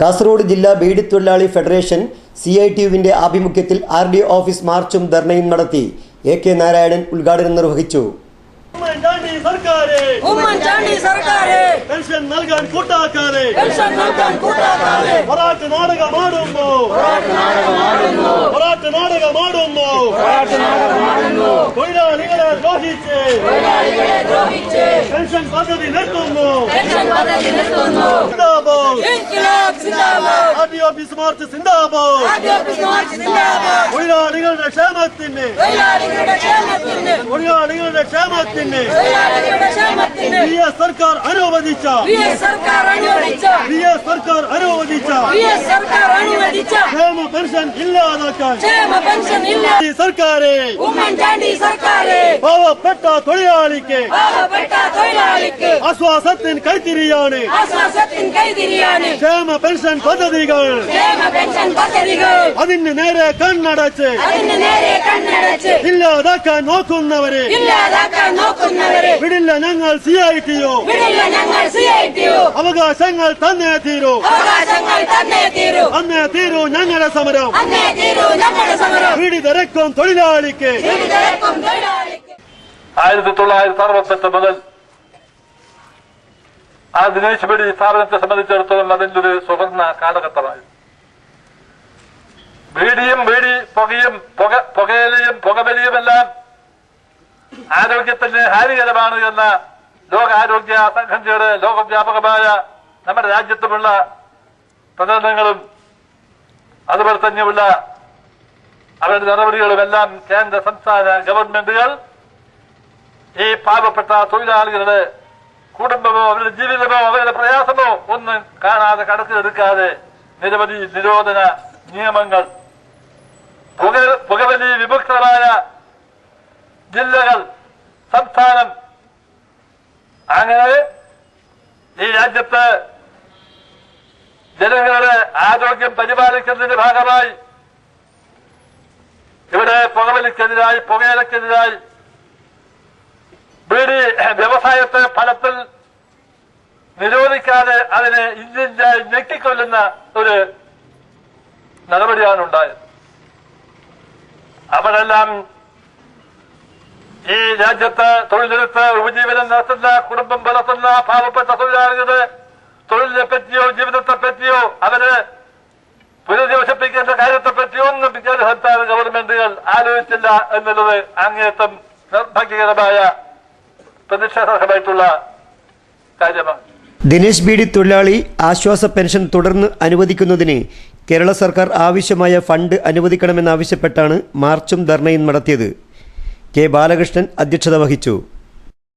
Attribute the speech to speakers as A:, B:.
A: കാസർഗോഡ് ജില്ലാ ബീഡി തൊഴിലാളി ഫെഡറേഷൻ CITU-വിന്റെ ആഭിമുഖ്യത്തിൽ RDO ഓഫീസ് മാർച്ചും ധർണയും നടത്തി. AK നാരായണൻ ഉദ്ഘാടനം നിർവഹിച്ചു.
B: പെൻഷൻ നൽകാൻ കൂട്ടാക്കാതെ പോരാട്ട നാടകമാടുന്നു തൊഴിലാളികളെ ദ്രോഹിച്ച് പെൻഷൻ പദ്ധതി നിർത്തുന്നു. ഓഫീസ് മാർച്ച് സിന്ദാബാദ്. തൊഴിലാളികളുടെ ക്ഷേമത്തിന് സർക്കാർ അനുവദിച്ച ക്ഷേമ പെൻഷൻ ഇല്ലാതാക്കാൻ സർക്കാരെ പാവപ്പെട്ട തൊഴിലാളിക്ക് ആശ്വാസത്തിന് കൈത്തിരിയാണ് ക്ഷേമ പെൻഷൻ പദ്ധതികൾ. അതിന് നേരെ കണ്ണടച്ച് ഇല്ലാതാക്കാൻ നോക്കുന്നവരെ വിടില്ല ഞങ്ങൾ CITU. അവകാശങ്ങൾ തന്നേ തീരൂ ഞങ്ങളുടെ സമരം. പീഡിതരക്കും തൊഴിലാളിക്ക്
C: 1968 മുതൽ ആ ദിനേശ് ബീഡി സ്ഥാപനത്തെ സംബന്ധിച്ചിടത്തോളം അതിന്റെ ഒരു സുവർണ്ണ കാലഘട്ടമായി. ബീഡിയും ബീഡി പുകയിലയും പുകവലിയുമെല്ലാം ആരോഗ്യത്തിന് ഹാനികരമാണ് എന്ന ലോകാരോഗ്യ സംഘടനയുടെ ലോകവ്യാപകമായ നമ്മുടെ രാജ്യത്തുമുള്ള പ്രചരണങ്ങളും അതുപോലെ തന്നെയുള്ള അവരുടെ നടപടികളുമെല്ലാം കേന്ദ്ര സംസ്ഥാന ഗവൺമെന്റുകൾ ഈ പാവപ്പെട്ട തൊഴിലാളികളുടെ കുടുംബമോ അവരുടെ ജീവിതമോ അവരുടെ പ്രയാസമോ ഒന്നും കാണാതെ കണക്കിലെടുക്കാതെ നിരവധി നിരോധന നിയമങ്ങൾ പുകവലി വിമുക്തമായ ജില്ലകൾ സംസ്ഥാനം അങ്ങനെ ഈ രാജ്യത്ത് ജനങ്ങളുടെ ആരോഗ്യം പരിപാലിക്കുന്നതിന്റെ ഭാഗമായി ഇവിടെ പുകവലിക്കെതിരായി പുകയിലക്കെതിരായി ബീഡി വ്യവസായത്തെ ഫലത്തിൽ നിരോധിക്കാതെ അതിനെ ഇഞ്ചിഞ്ചായി ഞെക്കിക്കൊല്ലുന്ന ഒരു നടപടിയാണ് ഉണ്ടായത്. അവിടെല്ലാം ഈ രാജ്യത്ത് തൊഴിലെടുത്ത് ഉപജീവനം നടത്തുന്ന കുടുംബം വളർത്തുന്ന പാവപ്പെട്ട തൊഴിലാളികളുടെ തൊഴിലിനെ പറ്റിയോ ജീവിതത്തെ പറ്റിയോ അവരെ പുനരധിവസിപ്പിക്കേണ്ട കാര്യത്തെപ്പറ്റിയോ ഒന്നും സംസ്ഥാന ഗവൺമെന്റുകൾ ആലോചിച്ചില്ല എന്നുള്ളത് അങ്ങേയറ്റം നിർഭാഗ്യകരമായ പ്രതിഷേധകരമായിട്ടുള്ള കാര്യമാണ്.
A: ദിനേശ് ബീഡി തൊഴിലാളി ആശ്വാസ പെൻഷൻ തുടർന്ന് അനുവദിക്കുന്നതിന് കേരള സർക്കാർ ആവശ്യമായ ഫണ്ട് അനുവദിക്കണമെന്നാവശ്യപ്പെട്ടാണ് മാർച്ചും ധർണയും നടത്തിയത്. K. ബാലകൃഷ്ണൻ അധ്യക്ഷത വഹിച്ചു.